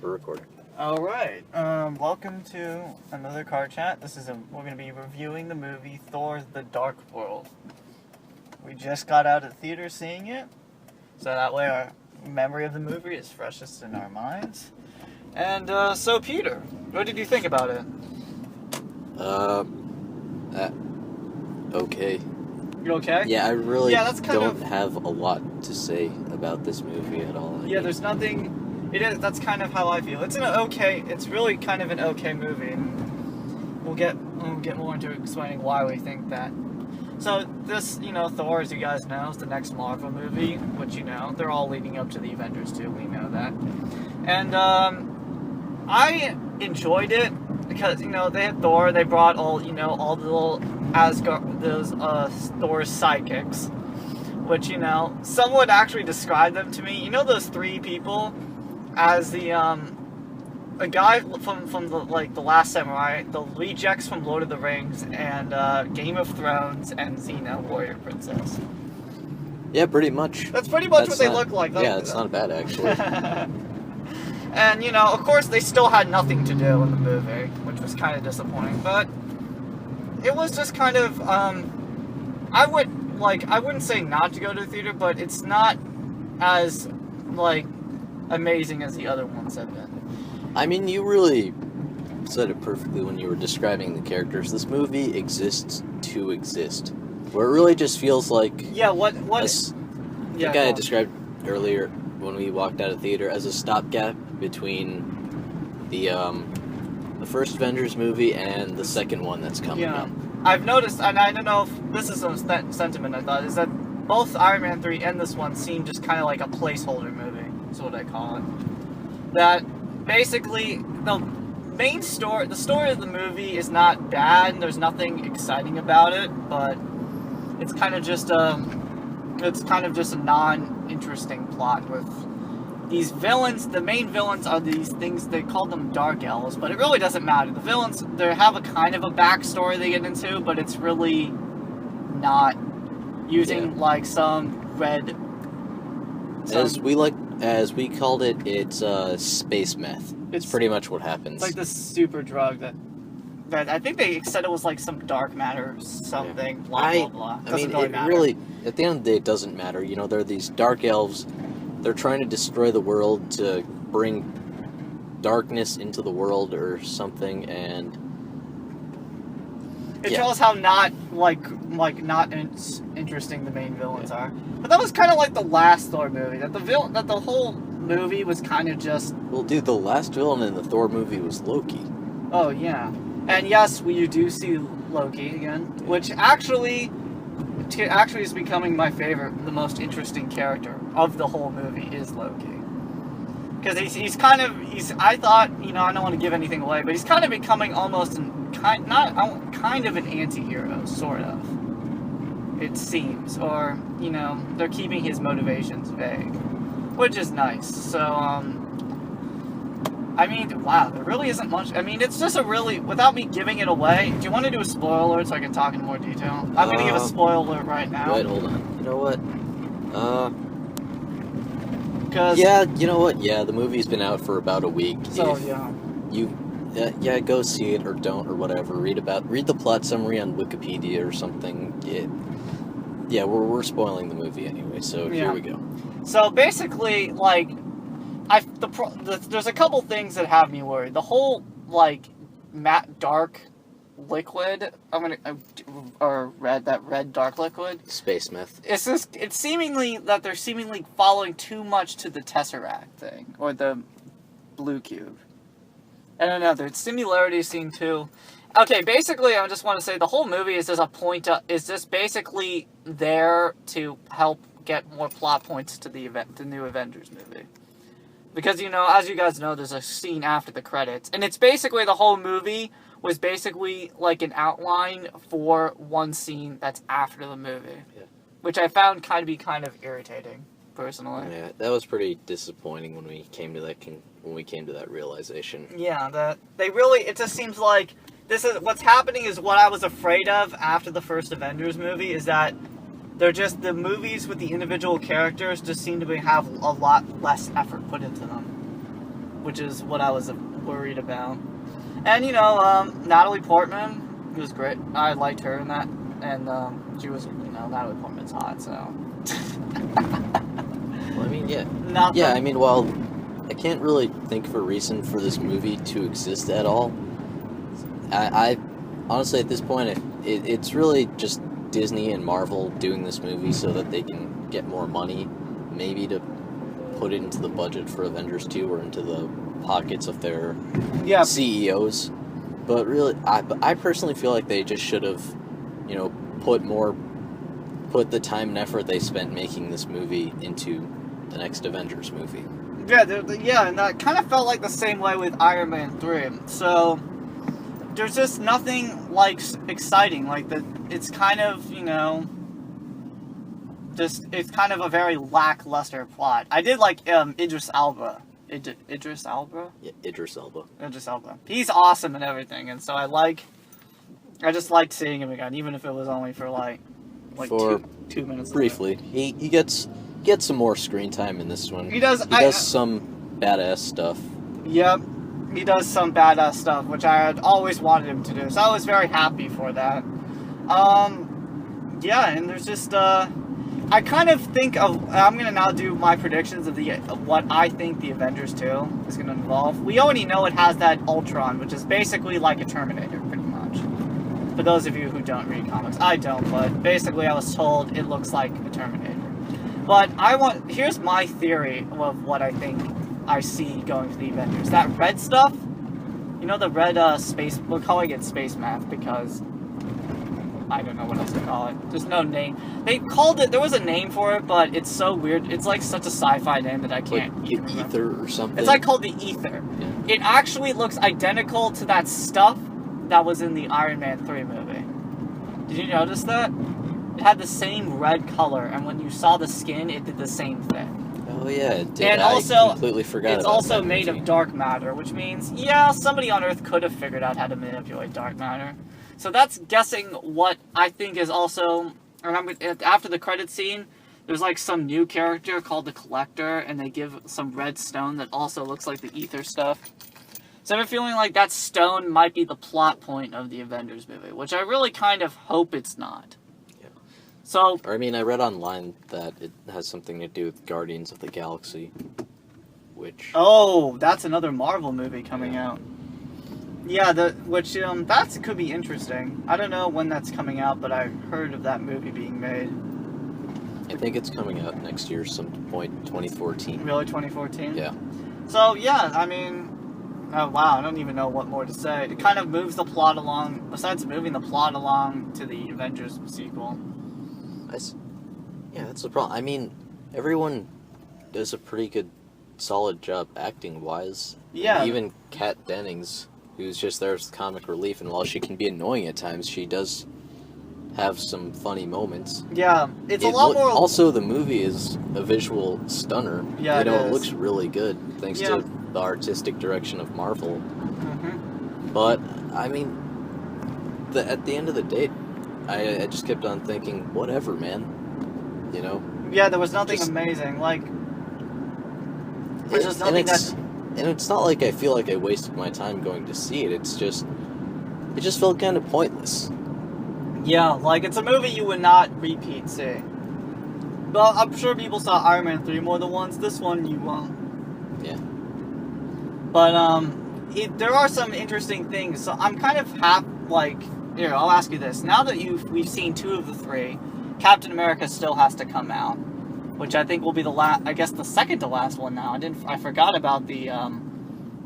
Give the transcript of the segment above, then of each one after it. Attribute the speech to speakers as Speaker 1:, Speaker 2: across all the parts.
Speaker 1: We're recording.
Speaker 2: Alright, welcome to another car chat. We're going to be reviewing the movie Thor: The Dark World. We just got out of the theater seeing it, so that way our memory of the movie is freshest in our minds. And, so Peter, what did you think about it?
Speaker 1: Okay.
Speaker 2: You okay?
Speaker 1: Yeah, I really don't have a lot to say about this movie at all.
Speaker 2: There's nothing... That's kind of how I feel. It's really kind of an okay movie, and we'll get more into explaining why we think that. So this, Thor, as you guys know, is the next Marvel movie, which, they're all leading up to the Avengers too, we know that. And, I enjoyed it, because, they had Thor, they brought all the little Thor's sidekicks, which, some would actually describe them to me. Those three people as a guy from the Last Samurai, the rejects from Lord of the Rings, and Game of Thrones, and Xena, Warrior Princess.
Speaker 1: Yeah, pretty much.
Speaker 2: That's pretty much what they look like.
Speaker 1: It's not bad, actually.
Speaker 2: And, of course, they still had nothing to do in the movie, which was kind of disappointing, but it was just kind of, I wouldn't say not to go to the theater, but it's not as, amazing as the other ones have been.
Speaker 1: I mean, you really said it perfectly when you were describing the characters. This movie exists to exist. Where it really just feels like...
Speaker 2: Yeah, I
Speaker 1: described earlier when we walked out of theater as a stopgap between the first Avengers movie and the second one that's coming up.
Speaker 2: I've noticed, and I don't know if this is a sentiment I thought, is that both Iron Man 3 and this one seem just kind of like a placeholder movie. That's what I call it. That basically the story of the movie is not bad, and there's nothing exciting about it, but it's kind of just a non-interesting plot with these villains. The main villains are these things, they call them dark elves, but it really doesn't matter. The villains, they have a kind of a backstory they get into, but it's really not using some red.
Speaker 1: As we called it, it's space meth. It's pretty much what happens.
Speaker 2: It's like this super drug that I think they said it was like some dark matter or something. Yeah. Blah blah blah.
Speaker 1: Really, at the end of the day, it doesn't matter. There are these dark elves. They're trying to destroy the world to bring darkness into the world or something, and
Speaker 2: it shows how not interesting the main villains are. But that was kind of like the last Thor movie. That the whole movie was kind of just...
Speaker 1: Well, dude, the last villain in the Thor movie was Loki.
Speaker 2: Oh, yeah. And yes, you do see Loki again, which actually is becoming my favorite, the most interesting character of the whole movie is Loki. Because I thought, I don't want to give anything away, but he's kind of becoming almost kind of an anti-hero, sort of. It seems, or, they're keeping his motivations vague, which is nice. So, wow, there really isn't much. It's just without me giving it away, do you want to do a spoiler alert so I can talk in more detail? I'm going to give a spoiler alert right now.
Speaker 1: Wait, hold on. You know what? Yeah, the movie's been out for about a week.
Speaker 2: So,
Speaker 1: go see it or don't or whatever. Read the plot summary on Wikipedia or something. Yeah, we're spoiling the movie anyway, so here we go.
Speaker 2: So basically, there's a couple things that have me worried. The whole matte dark liquid, that red dark liquid,
Speaker 1: space meth.
Speaker 2: It's seemingly that they're following too much to the Tesseract thing or the blue cube. I don't know. There's similarities seen too. Okay, basically, I just want to say the whole movie is just basically there to help get more plot points to the new Avengers movie. Because, as you guys know, there's a scene after the credits, and it's basically the whole movie was basically like an outline for one scene that's after the movie, which I found kind of irritating, personally.
Speaker 1: Yeah, that was pretty disappointing when we came to that realization.
Speaker 2: Yeah, it just seems like what's happening is what I was afraid of after the first Avengers movie, is that they're just, the movies with the individual characters just seem to have a lot less effort put into them. which is what I was worried about. And, Natalie Portman was great. I liked her in that. And she was, Natalie Portman's hot, so.
Speaker 1: Well, I mean, yeah. Well, I can't really think of a reason for this movie to exist at all. I honestly, at this point, it's really just Disney and Marvel doing this movie so that they can get more money, maybe to put it into the budget for Avengers 2 or into the pockets of their CEOs. But really, I personally feel like they just should have, put the time and effort they spent making this movie into the next Avengers movie.
Speaker 2: Yeah, and that kind of felt like the same way with Iron Man 3. So there's just nothing exciting. It's kind of, it's kind of a very lackluster plot. I did like Idris Elba. Idris Elba?
Speaker 1: Yeah, Idris Elba.
Speaker 2: Idris Elba. He's awesome and everything, and so I just liked seeing him again, even if it was only for for 2 minutes.
Speaker 1: Briefly. He gets some more screen time in this one.
Speaker 2: He does
Speaker 1: some badass stuff.
Speaker 2: Yep. He does some badass stuff, which I had always wanted him to do, so I was very happy for that. Yeah, and there's just, I kind of think I'm going to now do my predictions of what I think the Avengers 2 is going to involve. We already know it has that Ultron, which is basically like a Terminator, pretty much. For those of you who don't read comics, I don't, but basically I was told it looks like a Terminator. But here's my theory of what I think I see going to the Avengers. That red stuff, the red space, we're calling it space math because I don't know what else to call it. There's no name. They called it, there was a name for it, but it's so weird. It's like such a sci-fi name that I can't even remember.
Speaker 1: Ether or something?
Speaker 2: It's called the Ether. Yeah. It actually looks identical to that stuff that was in the Iron Man 3 movie. Did you notice that? It had the same red color, and when you saw the skin, it did the same thing.
Speaker 1: Oh yeah, it did.
Speaker 2: And
Speaker 1: I completely forgot
Speaker 2: it's
Speaker 1: about
Speaker 2: also
Speaker 1: that
Speaker 2: made
Speaker 1: movie.
Speaker 2: of dark matter, which means, somebody on Earth could have figured out how to manipulate dark matter. So that's guessing what I think is also, after the credit scene, there's some new character called the Collector, and they give some red stone that also looks like the Ether stuff. So I have a feeling like that stone might be the plot point of the Avengers movie, which I really kind of hope it's not. So,
Speaker 1: I read online that it has something to do with Guardians of the Galaxy, which...
Speaker 2: Oh, that's another Marvel movie coming out. Yeah, that could be interesting. I don't know when that's coming out, but I heard of that movie being made.
Speaker 1: I think it's coming out next year, some point, 2014.
Speaker 2: Really, 2014?
Speaker 1: Yeah.
Speaker 2: So, yeah, oh wow, I don't even know what more to say. It kind of moves the plot along, besides moving the plot along to the Avengers sequel.
Speaker 1: Yeah, that's the problem. Everyone does a pretty good, solid job acting-wise.
Speaker 2: Yeah.
Speaker 1: Even Kat Dennings, who's just there as comic relief, and while she can be annoying at times, she does have some funny moments.
Speaker 2: Yeah, it's a lot more...
Speaker 1: Also, the movie is a visual stunner.
Speaker 2: Yeah,
Speaker 1: it looks really good, thanks to the artistic direction of Marvel.
Speaker 2: Mm-hmm.
Speaker 1: But, at the end of the day, I just kept on thinking, whatever, man.
Speaker 2: Yeah, there was nothing amazing. There's just nothing
Speaker 1: and it's not like I feel like I wasted my time going to see it. It just felt kind of pointless.
Speaker 2: Yeah, it's a movie you would not repeat, see. But I'm sure people saw Iron Man 3 more than once. This one you won't.
Speaker 1: Yeah.
Speaker 2: But, there are some interesting things. So I'm kind of here, I'll ask you this. Now that we've seen 2 of the 3, Captain America still has to come out, which I think will be the second to last one now. I forgot about the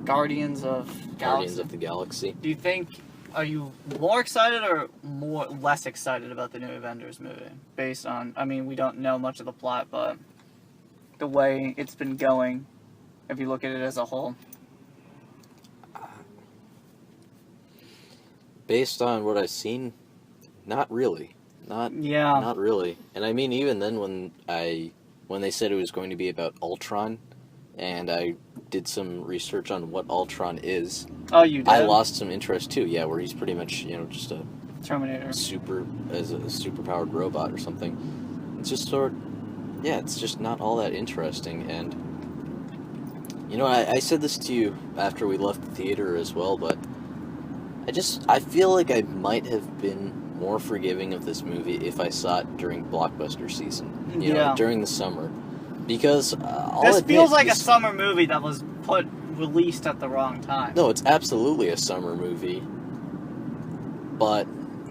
Speaker 2: Guardians of
Speaker 1: the Galaxy.
Speaker 2: Do you think, are you more excited or less excited about the new Avengers movie? Based on, we don't know much of the plot, but the way it's been going, if you look at it as a whole.
Speaker 1: Based on what I've seen, not really. Not really. And even then when they said it was going to be about Ultron, and I did some research on what Ultron is.
Speaker 2: Oh, you did?
Speaker 1: I lost some interest too, where he's pretty much, just a
Speaker 2: Terminator.
Speaker 1: As a superpowered robot or something. It's just it's just not all that interesting, and You know, I said this to you after we left the theater as well, but I feel like I might have been more forgiving of this movie if I saw it during blockbuster season. You know, during the summer. Because,
Speaker 2: this feels like a summer movie that was released at the wrong time.
Speaker 1: No, it's absolutely a summer movie. But,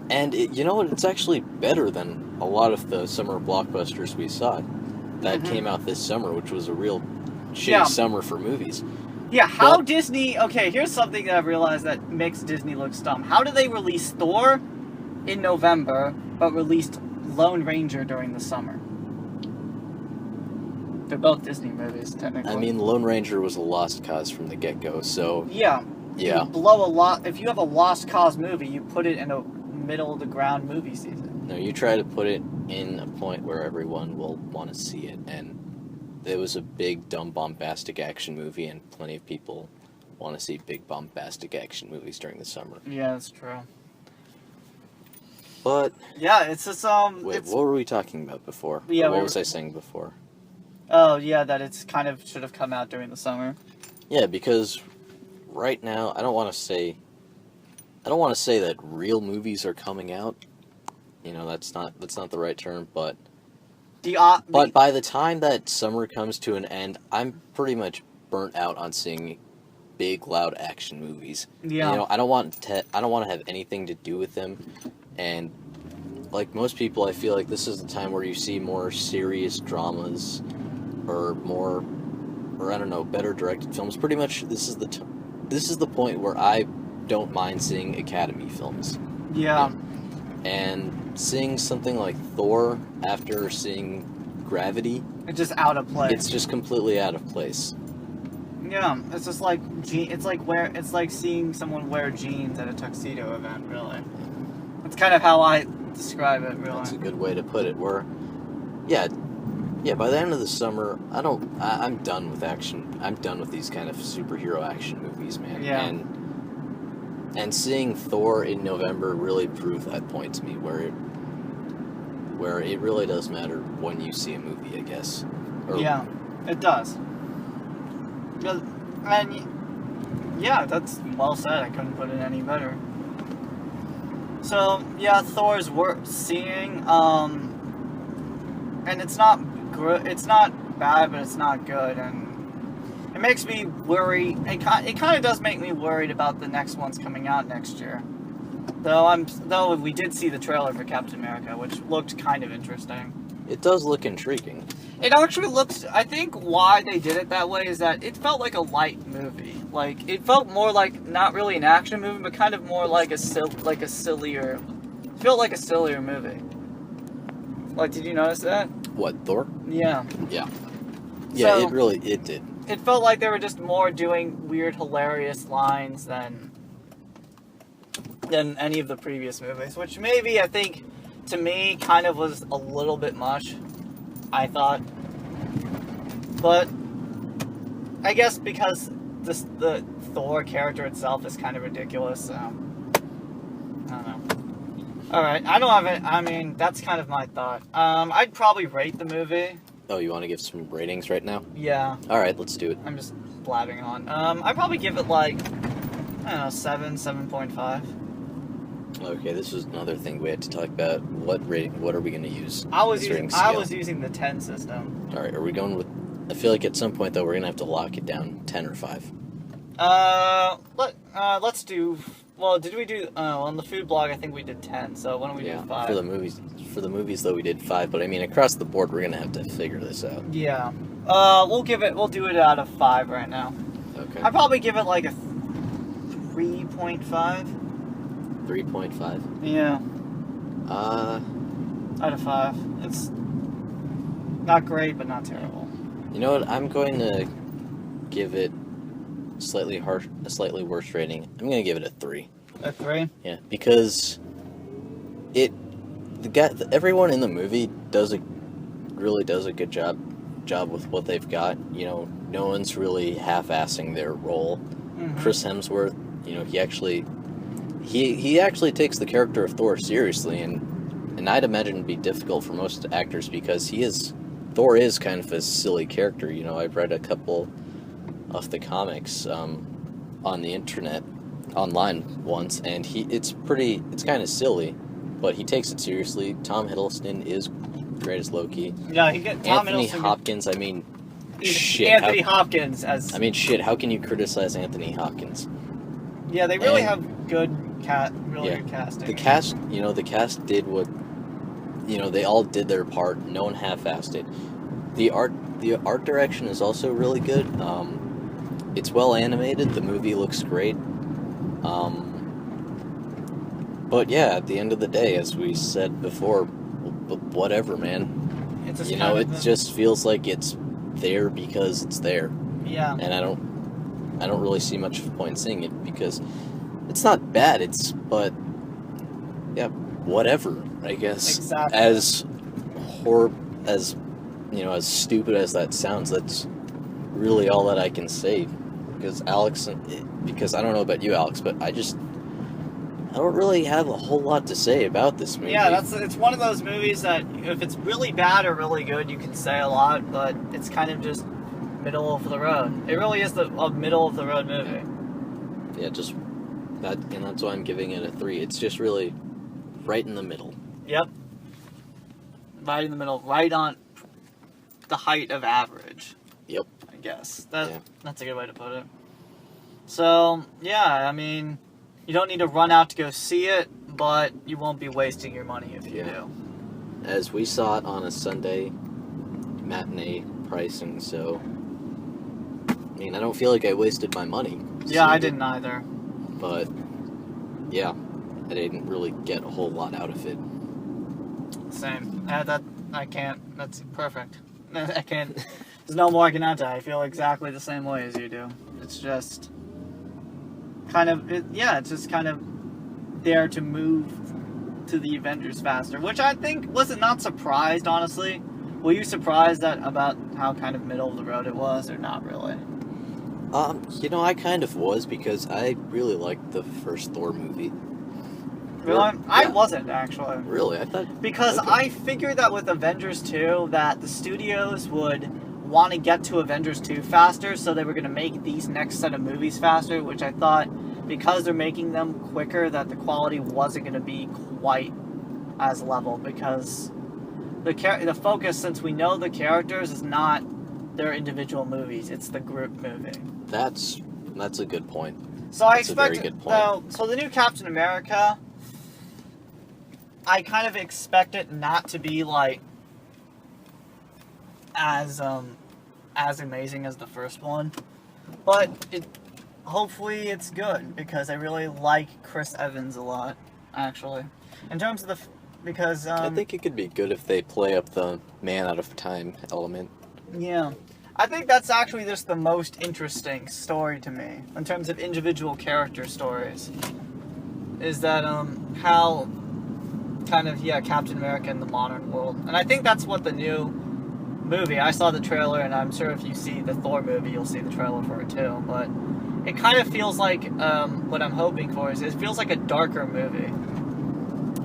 Speaker 1: you know what, it's actually better than a lot of the summer blockbusters we saw that came out this summer, which was a real shitty summer for movies.
Speaker 2: Yeah, how Disney... Okay, here's something that I've realized that makes Disney look dumb. How did they release Thor in November, but released Lone Ranger during the summer? They're both Disney movies, technically.
Speaker 1: I mean, Lone Ranger was a lost cause from the get-go, so...
Speaker 2: Yeah.
Speaker 1: Yeah.
Speaker 2: If you have a lost cause movie, you put it in a middle-of-the-ground movie season.
Speaker 1: No, you try to put it in a point where everyone will want to see it, and it was a big, dumb, bombastic action movie, and plenty of people want to see big, bombastic action movies during the summer.
Speaker 2: Yeah, that's true.
Speaker 1: But...
Speaker 2: Yeah, it's just,
Speaker 1: Wait, what were we talking about before?
Speaker 2: Yeah,
Speaker 1: what was I saying before?
Speaker 2: Oh, yeah, that it's kind of should have come out during the summer.
Speaker 1: Yeah, because right now, I don't want to say that real movies are coming out. You know, that's not the right term, but by the time that summer comes to an end, I'm pretty much burnt out on seeing big, loud action movies.
Speaker 2: Yeah.
Speaker 1: You know, I don't want to have anything to do with them, and like most people, I feel like this is the time where you see more serious dramas, or I don't know, better directed films. Pretty much, this is the point where I don't mind seeing Academy films.
Speaker 2: Yeah.
Speaker 1: And seeing something like Thor after seeing Gravity,
Speaker 2: it's just out of place.
Speaker 1: It's just completely out of place.
Speaker 2: Yeah, it's just like it's like seeing someone wear jeans at a tuxedo event. Really, that's kind of how I describe it. Really,
Speaker 1: that's a good way to put it. Yeah. By the end of the summer, I'm done with action. I'm done with these kind of superhero action movies, man.
Speaker 2: Yeah.
Speaker 1: And seeing Thor in November really proved that point to me, where it really does matter when you see a movie, I guess.
Speaker 2: Yeah, it does. And yeah, that's well said. I couldn't put it any better. So yeah, Thor's worth seeing. And it's not bad, but it's not good, and it makes me worry. It kind of does make me worried about the next ones coming out next year. Though we did see the trailer for Captain America, which looked kind of interesting.
Speaker 1: It does look intriguing.
Speaker 2: It actually looks... I think why they did it that way is that it felt like a light movie. Like, it felt more like, not really an action movie, but kind of more like a sillier... It felt like a sillier movie. Like, did you notice that?
Speaker 1: What, Thor?
Speaker 2: Yeah.
Speaker 1: Yeah. Yeah,
Speaker 2: So,
Speaker 1: it did.
Speaker 2: It felt like they were just more doing weird, hilarious lines than any of the previous movies, which maybe, I think, to me, kind of was a little bit much, I thought. But I guess because the Thor character itself is kind of ridiculous, so I don't know. Alright, I don't have it. I mean, that's kind of my thought. I'd probably rate the movie.
Speaker 1: Oh, you want to give some ratings right now?
Speaker 2: Yeah.
Speaker 1: Alright, let's do it.
Speaker 2: I'm just blabbing on. I'd probably give it like, I don't know, 7.5.
Speaker 1: Okay, this is another thing we had to talk about. What are we going to use?
Speaker 2: I was using the 10 system.
Speaker 1: Alright, are we going with... I feel like at some point, though, we're going to have to lock it down. 10 or 5.
Speaker 2: Let's do... Well, did we do... on the food blog, I think we did 10, so why don't we do 5?
Speaker 1: For the movies, though, we did 5, but I mean, across the board, we're going to have to figure this out.
Speaker 2: Yeah. We'll do it out of 5 right now.
Speaker 1: Okay.
Speaker 2: I'd probably give it like a 3.5.
Speaker 1: 3.5?
Speaker 2: Yeah. Out of 5. It's not great, but not terrible.
Speaker 1: You know what? I'm going to give it a slightly worse rating. I'm going to give it a 3.
Speaker 2: A 3?
Speaker 1: Yeah, because everyone in the movie really does a good job with what they've got. You know, no one's really half-assing their role.
Speaker 2: Mm-hmm.
Speaker 1: Chris Hemsworth, you know, he actually takes the character of Thor seriously, and I'd imagine it'd be difficult for most actors because Thor is kind of a silly character. You know, I've read a couple of the comics on the internet, online once, and it's kind of silly, but he takes it seriously. Tom Hiddleston is great as Loki.
Speaker 2: Yeah, Tom
Speaker 1: Anthony
Speaker 2: Hiddleston. Hopkins.
Speaker 1: Shit.
Speaker 2: Anthony Hopkins as.
Speaker 1: Shit. How can you criticize Anthony Hopkins?
Speaker 2: Yeah, they really have good good casting.
Speaker 1: The cast did what, they all did their part. No one half-assed it. The art direction is also really good. It's well animated. The movie looks great. But yeah, at the end of the day, as we said before, whatever, man. It just feels like it's there because it's there.
Speaker 2: Yeah.
Speaker 1: And I don't really see much of a point in seeing it because it's not bad. But yeah, whatever. I guess.
Speaker 2: Exactly.
Speaker 1: As stupid as that sounds, that's really all that I can say. Because I don't know about you, Alex, but I don't really have a whole lot to say about this movie.
Speaker 2: Yeah, it's one of those movies that if it's really bad or really good, you can say a lot, but it's kind of just middle of the road. It really is a middle of the road movie.
Speaker 1: Yeah, just that, and that's why I'm giving it a 3. It's just really right in the middle.
Speaker 2: Yep. Right in the middle, right on the height of average.
Speaker 1: Yep.
Speaker 2: I guess. That's a good way to put it. So, yeah, I mean, you don't need to run out to go see it, but you won't be wasting your money if you do.
Speaker 1: As we saw it on a Sunday matinee pricing, so I don't feel like I wasted my money.
Speaker 2: Yeah, I didn't either.
Speaker 1: But yeah, I didn't really get a whole lot out of it.
Speaker 2: Same. I can't. That's perfect. I can't. There's no more I can add to. I feel exactly the same way as you do. It's just kind of it's just kind of there to move to the Avengers faster, which I think wasn't not surprised, honestly. Were you surprised about how kind of middle of the road it was, or not really?
Speaker 1: I kind of was, because I really liked the first Thor movie.
Speaker 2: Really? Yeah. I wasn't, actually.
Speaker 1: Really? I thought...
Speaker 2: Because
Speaker 1: okay.
Speaker 2: I figured that with Avengers 2, that the studios would want to get to Avengers 2 faster, so they were going to make these next set of movies faster, which I thought, because they're making them quicker, that the quality wasn't going to be quite as level, because the focus, since we know the characters, is not their individual movies, it's the group movie.
Speaker 1: That's a good point.
Speaker 2: So I expect, so the new Captain America, I kind of expect it not to be like as amazing as the first one, but hopefully it's good, because I really like Chris Evans a lot, actually. In terms of because
Speaker 1: I think it could be good if they play up the man out of time element.
Speaker 2: Yeah. I think that's actually just the most interesting story to me, in terms of individual character stories, is that, how, kind of, Captain America in the modern world. And I think that's what the new movie, I saw the trailer, and I'm sure if you see the Thor movie, you'll see the trailer for it too, but it kind of feels like, what I'm hoping for is, it feels like a darker movie.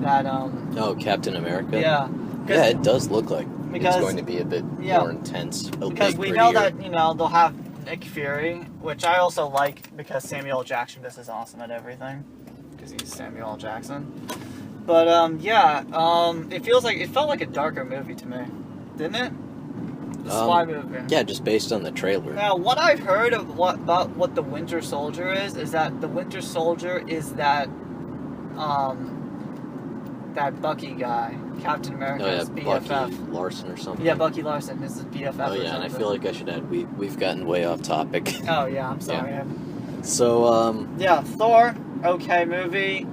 Speaker 2: That,
Speaker 1: Oh, Captain America?
Speaker 2: Yeah.
Speaker 1: Yeah, it does look like it's going to be a bit more intense.
Speaker 2: Because we know that, they'll have Nick Fury, which I also like, because Samuel L. Jackson just is awesome at everything, because he's Samuel L. Jackson. But, it felt like a darker movie to me, didn't it? The spy movie.
Speaker 1: Yeah, just based on the trailer.
Speaker 2: Now, what I've heard about what the Winter Soldier is that the Winter Soldier is that Bucky guy, Captain America's BFF.
Speaker 1: Bucky Larson or something.
Speaker 2: Yeah, Bucky Larson is his BFF.
Speaker 1: Oh yeah, and I feel like I should add, we've gotten way off topic.
Speaker 2: Oh yeah, I'm sorry.
Speaker 1: Yeah. So,
Speaker 2: yeah, Thor, okay movie.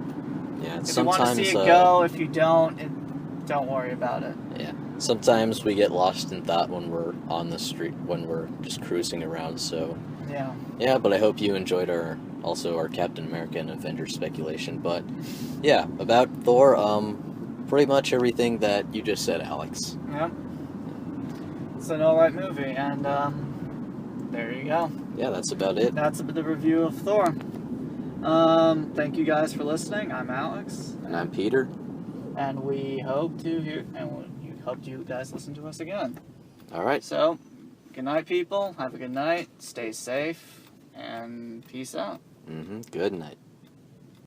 Speaker 1: Yeah,
Speaker 2: if you want to see it, go. If you don't, don't worry about it.
Speaker 1: Yeah. Sometimes we get lost in thought when we're on the street, when we're just cruising around, so...
Speaker 2: Yeah.
Speaker 1: Yeah, but I hope you enjoyed our Captain America and Avengers speculation, but... Yeah, about Thor, pretty much everything that you just said, Alex.
Speaker 2: Yep. It's an alright movie, and, there you go.
Speaker 1: Yeah, that's about it.
Speaker 2: That's the review of Thor. Thank you guys for listening. I'm Alex.
Speaker 1: And I'm Peter.
Speaker 2: And we hope to hear, and we hope you guys listen to us again.
Speaker 1: Alright.
Speaker 2: So, good night, people. Have a good night. Stay safe. And peace out.
Speaker 1: Good night.